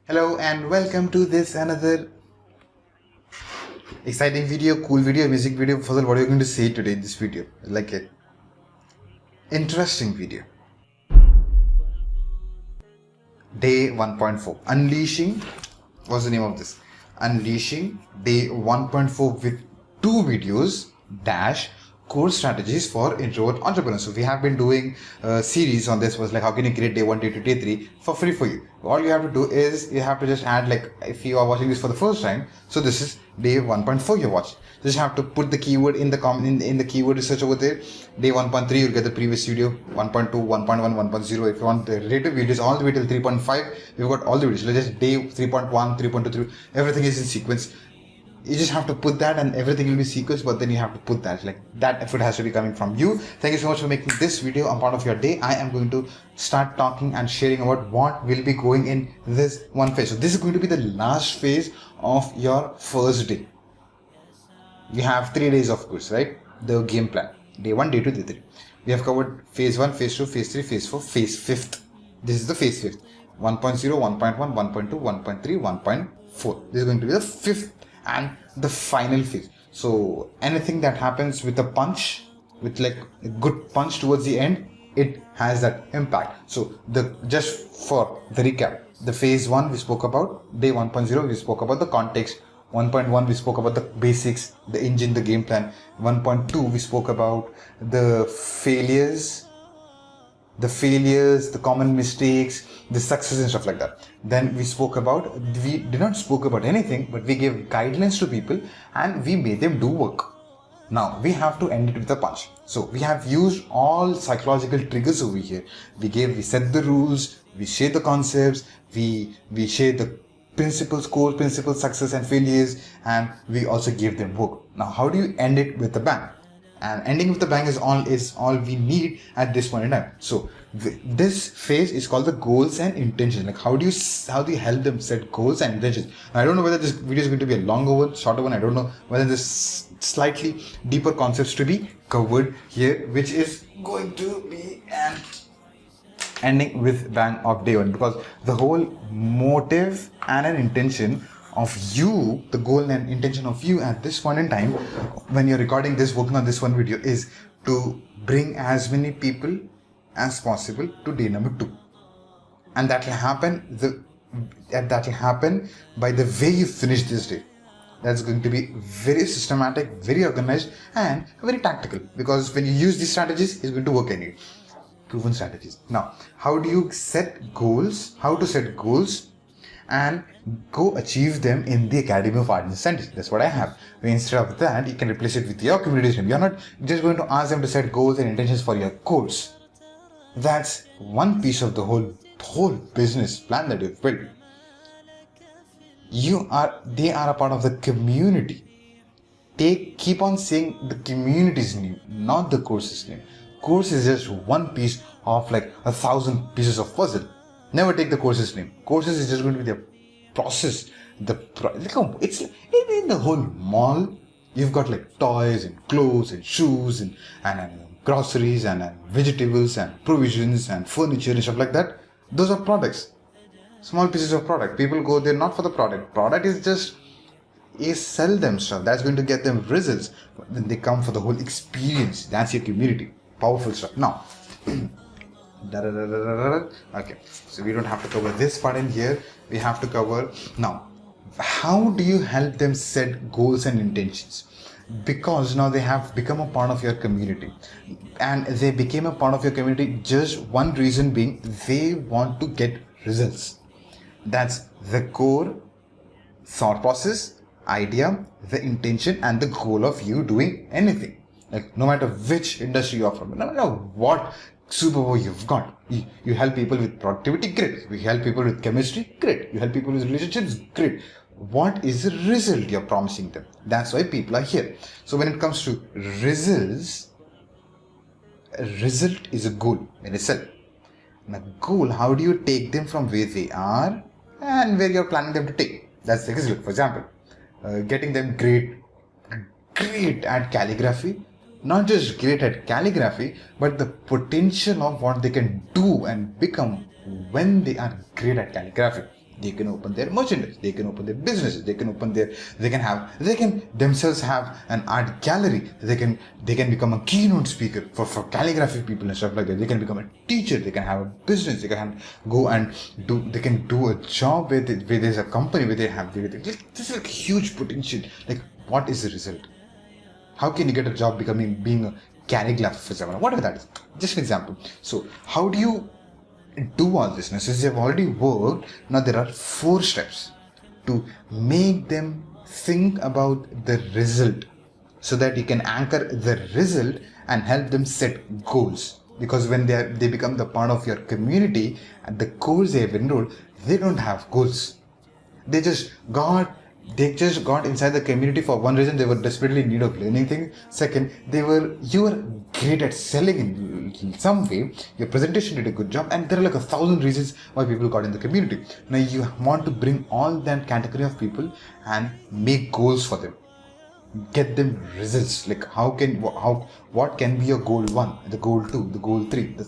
Hello and welcome to this another exciting video, cool video, music video. Fazal, what are you going to say today in this video? Like an interesting video. Day 1.4. Unleashing. What's the name of this? Unleashing Day 1.4 with 2 videos dash core strategies for introvert entrepreneurs. So we have been doing a series on this, was like how can you create day 1, day 2, day 3 for free for you. All you have to do is you have to just add, like if you are watching this for the first time, so this is day 1.4 you watch. Just have to put the keyword in the in the keyword research over there. Day 1.3 you'll get the previous video, 1.2, 1.1, 1.0. If you want the related videos all the way till 3.5, we've got all the videos. So just day 3.1, 3.2, everything is in sequence. You just have to put that and everything will be sequenced, but then you have to put that, like that effort has to be coming from you. Thank you so much for making this video a part of your day. I am going to start talking and sharing about what will be going in this one phase. So this is going to be the last phase of your first day. You have 3 days of course, right? The game plan. Day 1, day 2, day 3. We have covered phase 1, phase 2, phase 3, phase 4, phase 5th. This is the phase 5th. 1.0, 1.1, 1.2, 1.3, 1.4. This is going to be the 5th and the final phase. So anything that happens with a punch, with like a good punch towards the end, it has that impact. So just for the recap, the phase 1 we spoke about, day 1.0 we spoke about the context, 1.1 we spoke about the basics, the engine, the game plan, 1.2 we spoke about the failures, the common mistakes, the success and stuff like that. Then we did not spoke about anything, but we gave guidelines to people and we made them do work. Now we have to end it with a punch. So we have used all psychological triggers over here. We set the rules, we share the concepts, we share the principles, core principles, success and failures, and we also gave them work. Now how do you end it with a bang? And ending with the bang is all we need at this point in time. So this phase is called the goals and intentions. Like how do you help them set goals and intentions? Now, I don't know whether this video is going to be a longer one, shorter one. I don't know whether there's slightly deeper concepts to be covered here, which is going to be an ending with bang of day 1, because the whole motive and an intention of you, the goal and intention of you at this point in time, when you're recording this, working on this one video, is to bring as many people as possible to day number 2. And that will happen by the way you finish this day. That's going to be very systematic, very organized and very tactical, because when you use these strategies, it's going to work anyway. Proven strategies. Now, how do you set goals? How to set goals and go achieve them in the Academy of Art and Science. That's what I have. Instead of that, you can replace it with your community. You're not just going to ask them to set goals and intentions for your course. That's one piece of the whole business plan that you've built. They are a part of the community. Keep on saying the community's name, not the course's name. Course is just one piece of like 1,000 pieces of puzzle. Never take the course's name. Courses is just going to be the process. It's in the whole mall. You've got like toys and clothes and shoes and groceries and vegetables and provisions and furniture and stuff like that. Those are products. Small pieces of product. People go there not for the product. Product is just sell them stuff. That's going to get them results. But then they come for the whole experience. That's your community. Powerful stuff. Now, okay, so we don't have to cover this part in here. We have to cover now, how do you help them set goals and intentions? Because now they have become a part of your community, and they became a part of your community just one reason being, they want to get results. That's the core thought process, idea, the intention and the goal of you doing anything. Like no matter which industry you're from, no matter what superpower you've got, you help people with productivity, great. You help people with chemistry, great. You help people with relationships, great. What is the result you're promising them? That's why people are here. So when it comes to results, a result is a goal in itself. And a goal, how do you take them from where they are and where you're planning them to take? That's the result. For example, getting them great at calligraphy. Not just great at calligraphy, but the potential of what they can do and become when they are great at calligraphy. They can open their merchandise, they can open their businesses, they can themselves have an art gallery, they can become a keynote speaker for calligraphy people and stuff like that. They can become a teacher, they can have a business, they can do a job where there's a company where this is like huge potential. Like, what is the result? How can you get a job being a calligrapher for someone, whatever that is? Just an example. So how do you do all this? Now, since they've already worked, now there are 4 steps to make them think about the result, so that you can anchor the result and help them set goals. Because when they become the part of your community and the course they have enrolled, they don't have goals. They just got inside the community for one reason: they were desperately in need of learning things. Second, you were great at selling in some way, your presentation did a good job, and there are like 1,000 reasons why people got in the community. Now you want to bring all that category of people and make goals for them, get them results. Like, what can be your goal 1, the goal 2, the goal 3, the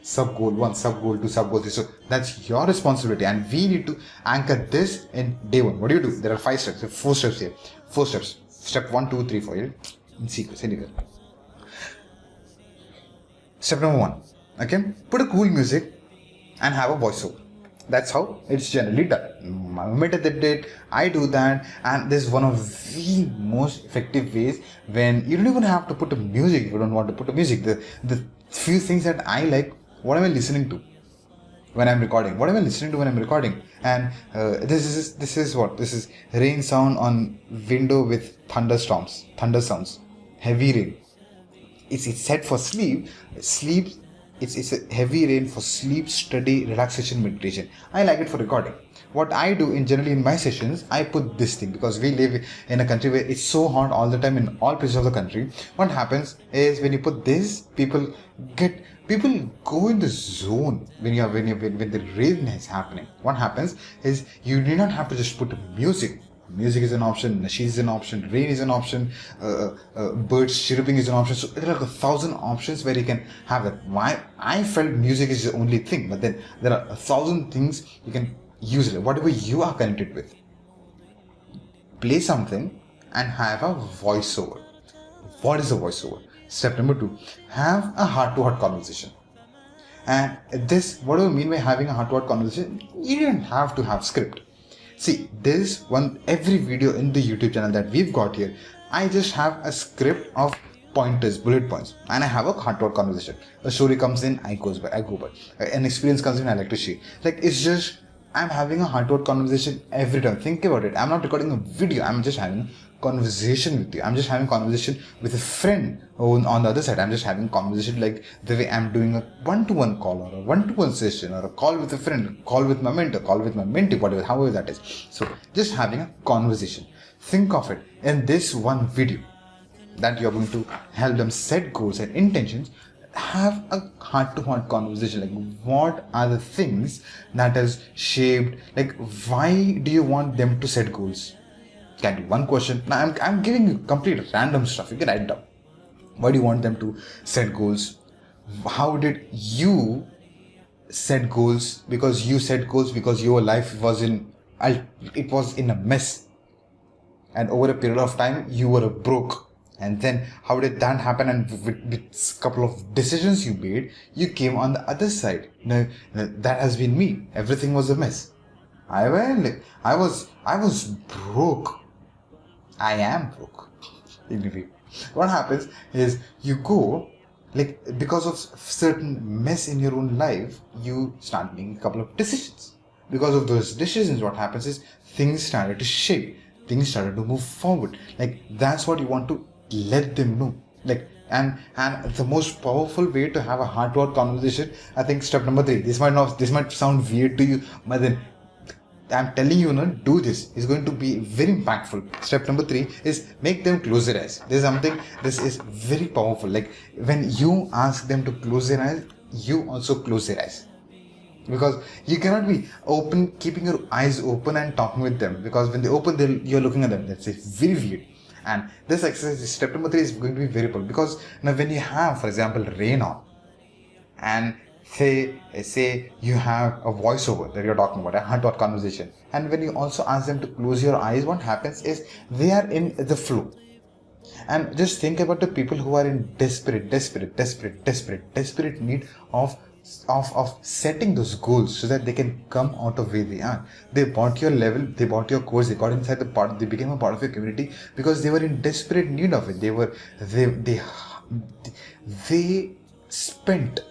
sub goal 1, sub goal 2, sub goal 3. So that's your responsibility, and we need to anchor this in day 1. What do? There are 5 steps, 4 steps here. 4 steps. Step 1, 2, 3, 4 here in sequence anywhere. Step number 1, okay, put a cool music and have a voiceover. That's how it's generally done. My method did, I do that, and this is one of the most effective ways when you don't even have to put a music if you don't want to put a music. The few things that I like: what am I listening to when I'm recording? What am I listening to when I'm recording? And this is rain sound on window with thunder sounds, heavy rain. It's set for sleep. It's a heavy rain for sleep, study, relaxation, meditation. I like it for recording. What I do generally in my sessions, I put this thing, because we live in a country where it's so hot all the time in all places of the country. What happens is, when you put this, people go in the zone when the rain is happening. What happens is, you do not have to just put music. Music is an option, nasheed is an option, rain is an option, birds chirping is an option. So there are 1,000 options where you can have that. Why I felt music is the only thing, but then there are 1,000 things you can use it. Whatever you are connected with, play something and have a voiceover. What is a voiceover? Step number 2, have a heart-to-heart conversation. And this, what do I mean by having a heart-to-heart conversation? You don't have to have script. See, every video in the YouTube channel that we've got here, I just have a script of pointers, bullet points, and I have a heart-to-heart conversation. A story comes in, I go by. An experience comes in, I like to share. Like, it's just, I'm having a heart-to-heart conversation every time. Think about it. I'm not recording a video. I'm just having a conversation with you. I'm just having a conversation with a friend on the other side. I'm just having a conversation like the way I'm doing a one-to-one call, or a one-to-one session, or a call with a friend, a call with my mentor, call with my mentee, whatever, however that is. So just having a conversation. Think of it in this one video that you're going to help them set goals and intentions. Have a heart-to-heart conversation. Like, what are the things that has shaped, like, why do you want them to set goals? Can do one question. Now I'm giving you complete random stuff. You can write down. Why do you want them to set goals? How did you set goals? Because you set goals because your life was in a mess, and over a period of time you were broke. And then how did that happen? And with a couple of decisions you made, you came on the other side. Now, that has been me. Everything was a mess. I was broke. I am broke. Anyway, what happens is, you go, like, because of certain mess in your own life, you start making a couple of decisions. Because of those decisions, what happens is, things started to shape. Things started to move forward. Like, that's what you want to let them know. Like, and the most powerful way to have a heart-to-heart conversation, I think, step number 3. This might sound weird to you, but then I'm telling you, do this. It's going to be very impactful. Step number 3 is, make them close their eyes. This is very powerful. Like, when you ask them to close their eyes, you also close their eyes. Because you cannot be keeping your eyes open and talking with them. Because when they open, you're looking at them. That's very weird. And this exercise, step number 3, is going to be very powerful. Because now, when you have, for example, rain on, and Say you have a voiceover that you're talking about, a heart-to-heart conversation, and when you also ask them to close your eyes, what happens is they are in the flow. And just think about the people who are in desperate need of setting those goals so that they can come out of where they are. They bought your level, they bought your course, they got inside the part, they became a part of your community because they were in desperate need of it. They spent,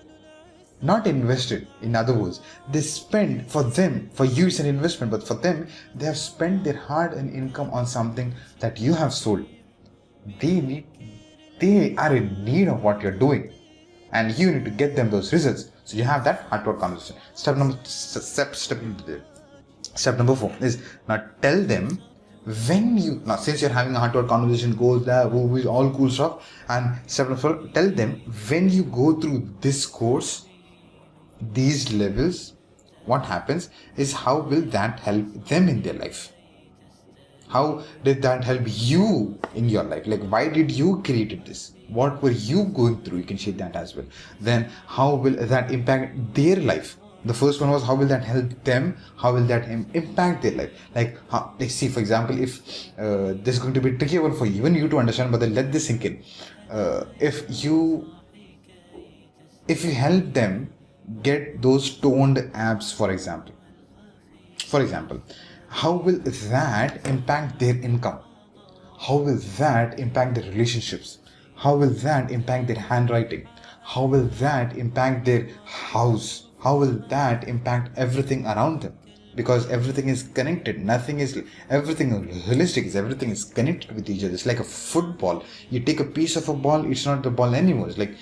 not invested. In other words, they spend for them. For you it's an investment, but for them, they have spent their hard-earned income on something that you have sold. They are in need of what you're doing, and you need to get them those results. So you have that heart-to-heart conversation. Step number 4 is now tell them since you're having a heart-to-heart conversation, goals there, all cool stuff. And step number 4, tell them when you go through this course, these levels, what happens is how will that help them in their life? How did that help you in your life? Like, why did you create this? What were you going through? You can share that as well. Then how will that impact their life? The first one was how will that help them? How will that impact their life? Like see, for example, if this is going to be a tricky one for even you to understand, but then let this sink in. If you help them get those toned abs, for example, how will that impact their income? How will that impact their relationships? How will that impact their handwriting? How will that impact their house? How will that impact everything around them? Because everything is connected. Everything is holistic. Everything is connected with each other. It's like a football. You take a piece of a ball, it's not the ball anymore. It's like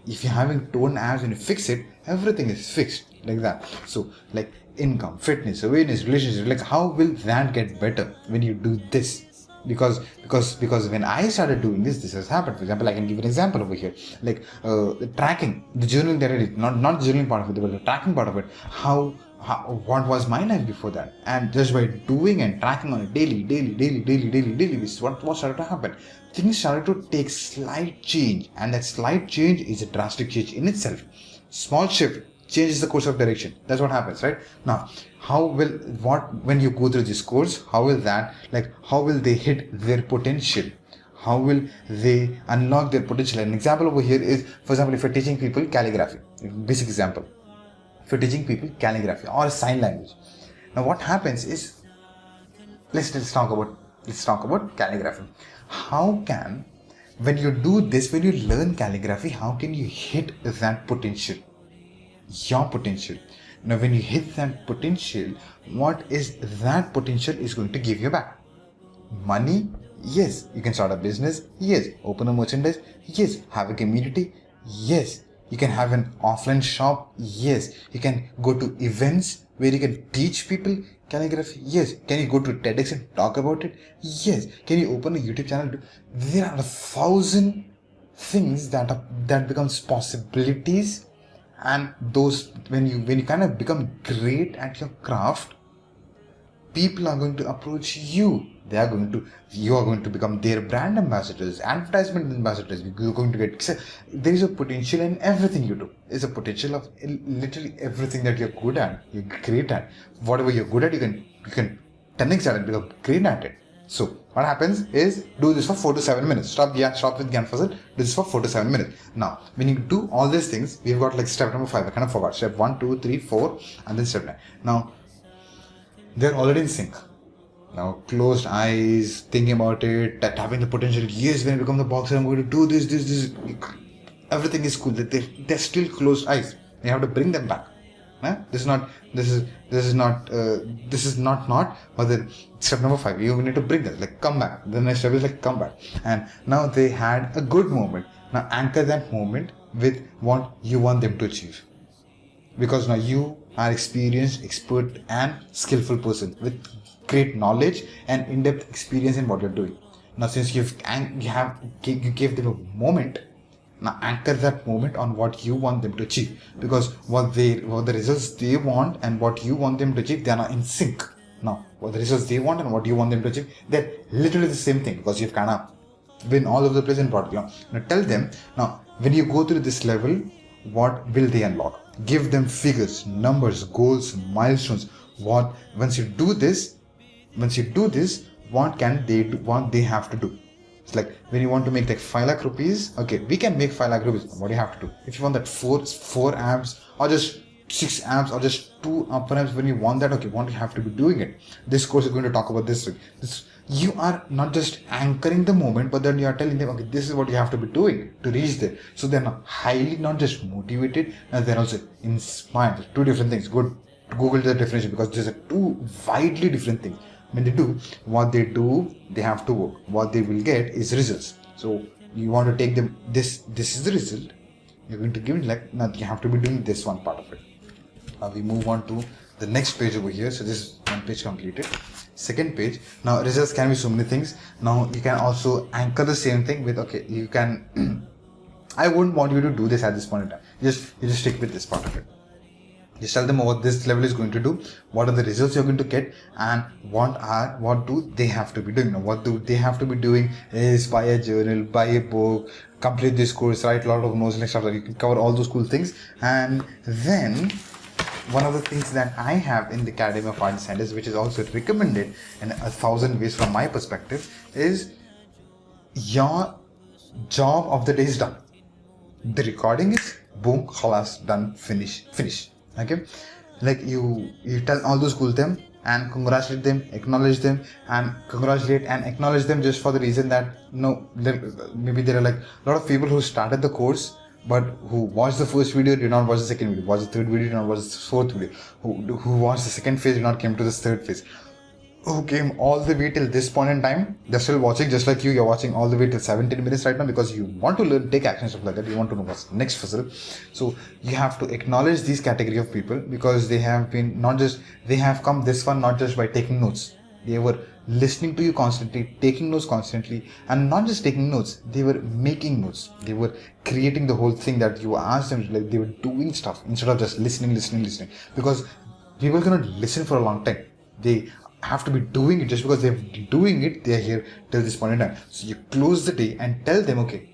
if you're having toned abs and you fix it, everything is fixed like that. So like income, fitness, awareness, relationships, like how will that get better when you do this? Because when I started doing this has happened. For example, I can give an example over here, like the tracking, the journaling that I did, not the journaling part of it, but the tracking part of it. What was my life before that? And just by doing and tracking on a daily basis, what started to happen? Things started to take slight change, and that slight change is a drastic change in itself. Small shift changes the course of direction. That's what happens, right? Now, when you go through this course, how will they hit their potential? How will they unlock their potential? An example over here is, for example, if you're teaching people calligraphy, basic example, if you're teaching people calligraphy or sign language. Now, what happens is, let's talk about calligraphy. When you do this, when you learn calligraphy, how can you hit that potential? Your potential. Now, when you hit that potential, what is that potential is going to give you back? Money? Yes. You can start a business? Yes. Open a merchandise? Yes. Have a community? Yes. You can have an offline shop? Yes. You can go to events where you can teach people calligraphy? Yes. Can you go to TEDx and talk about it? Yes. Can you open a YouTube channel? There are 1,000 things that becomes possibilities. And those, when you kind of become great at your craft, people are going to approach you. You are going to become their brand ambassadors, advertisement ambassadors. You're going to get. There is a potential in everything you do. There's a potential of literally everything that you're good at. You're great at. Whatever you're good at, you can 10x at it, become great at it. So what happens is, do this for 4 to 7 minutes. Stop with Gyan Fuzzle. Do this for 4 to 7 minutes. Now, when you do all these things, we've got like step number 5. I kind of forgot. Step 1, 2, 3, 4, and then step 9. Now, they're already in sync. Now, closed eyes, thinking about it, tapping the potential. Yes, when I become the boxer, I'm going to do this. Everything is cool. They're still closed eyes. You have to bring them back. This is not. But then step number 5, you need to bring them. Like, come back. The next step is like, come back. And now they had a good moment. Now anchor that moment with what you want them to achieve. Because now you are experienced, expert, and skillful person with great knowledge and in-depth experience in what you're doing. Now, since you gave them a moment. Now anchor that moment on what you want them to achieve, because what the results they want and what you want them to achieve, they are not in sync. Now, what the results they want and what you want them to achieve, they're literally the same thing, because you've kind of been all over the place and brought it. Now tell them, now when you go through this level, what will they unlock. Give them figures, numbers, goals, milestones. Once you do this, what can they do, what they have to do. It's like when you want to make like 5 lakh rupees, okay, we can make 5 lakh rupees. What do you have to do? If you want that four amps or just 6 amps or just 2 upper amps, when you want that, okay, what do you have to be doing it? This course is going to talk about this. You are not just anchoring the moment, but then you are telling them, okay, this is what you have to be doing to reach there. So they're not just motivated, and they're also inspired. Two different things. Good. Google the definition, because these are two widely different things. When they do what they do, they have to work. What they will get is results. So you want to take them, this is the result. You're going to give it like, now you have to be doing this one part of it. Now we move on to the next page over here. So this is one page completed. Second page. Now results can be so many things. Now you can also anchor the same thing with, okay, you can, I wouldn't want you to do this at this point in time. You just stick with this part of it. Just tell them what this level is going to do, what are the results you're going to get, and what do they have to be doing. Now, what do they have to be doing is buy a journal, buy a book, complete this course, write a lot of notes and stuff. You can cover all those cool things. And then one of the things that I have in the Academy of Art and Sciences, which is also recommended in 1,000 ways from my perspective, is your job of the day is done. The recording is boom, khalas, done, finish. Okay, like you tell all those cool them and congratulate them, acknowledge them, and congratulate and acknowledge them just for the reason that maybe there are like a lot of people who started the course but who watched the first video did not watch the second video, watched the third video did not watch the fourth video, who watched the second phase did not came to the third phase, who came all the way till this point in time. They're still watching just like you're watching all the way till 17 minutes right now, because you want to learn, take action, stuff like that. You want to know what's next fizzle. So you have to acknowledge these category of people, because they have been they have come this far not just by taking notes. They were listening to you constantly, taking notes constantly, and not just taking notes, they were making notes. They were creating the whole thing that you asked them, like they were doing stuff instead of just listening, because people cannot listen for a long time. They have to be doing it. Just because they're doing it, they're here till this point in time. So you close the day and tell them, okay,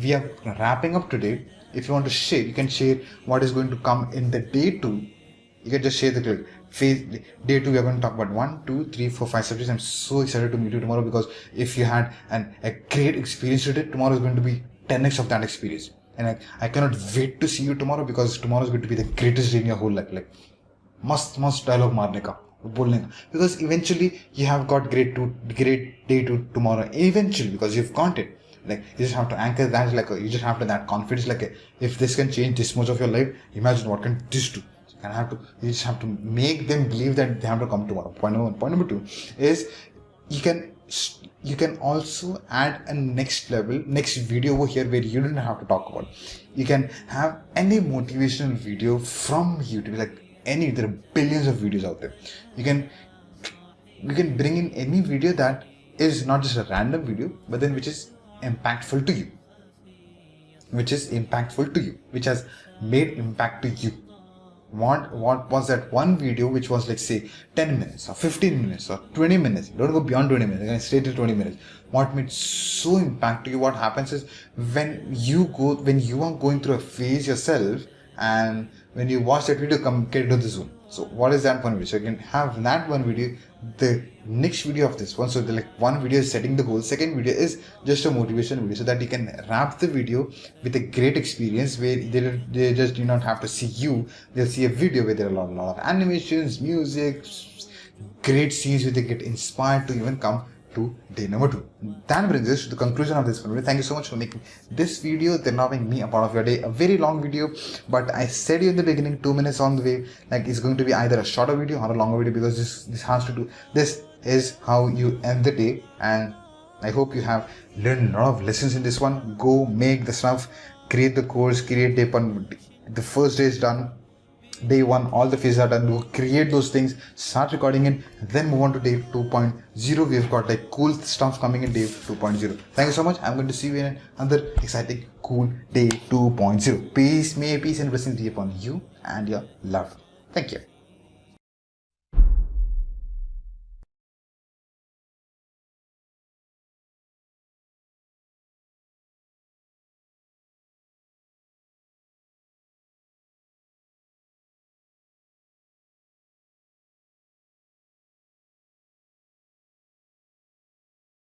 we are wrapping up today. If you want to share, you can share what is going to come in the day 2. You can just share the phase. Day 2, we are going to talk about 1, 2, 3, 4, 5 subjects. I'm so excited to meet you tomorrow, because if you had a great experience today, tomorrow is going to be 10x of that experience. And I cannot wait to see you tomorrow, because tomorrow is going to be the greatest day in your whole life. Like, must dialogue marne ka. Because eventually you have got great day to tomorrow eventually, because you've got it. Like, you just have to anchor that, like you just have to that confidence, like if this can change this much of your life, imagine what can this do. You just have to make them believe that they have to come tomorrow. Point number 1. Point number 2 is you can also add a next video over here where you don't have to talk about. You can have any motivational video from YouTube, like there are billions of videos out there. You can bring in any video that is not just a random video, but then which is impactful to you, which has made impact to you. What was that one video which was like, say, 10 minutes or 15 minutes or 20 minutes? Don't go beyond 20 minutes. You can stay till 20 minutes. What made so impact to you? What happens is when you are going through a phase yourself, and when you watch that video, get into the zone. So what is that one video? So you can have that one video, the next video of this one. So one video is setting the goal, second video is just a motivation video, so that you can wrap the video with a great experience where they just do not have to see you. They'll see a video where there are a lot of animations, music, great scenes where they get inspired to even come to day number 2. That brings us to the conclusion of this video. Thank you so much for making this video, then making me a part of your day. A very long video, but I said you in the beginning, 2 minutes on the way, like it's going to be either a shorter video or a longer video, because this is how you end the day. And I hope you have learned a lot of lessons in this one. Go make the stuff, create the course, create day 1. The first day is done. Day 1, all the phases are done. You create those things, start recording it, then move on to day 2.0. We've got like cool stuff coming in day 2.0. Thank you so much. I'm going to see you in another exciting, cool day 2.0. Peace and blessings be upon you and your love. Thank you.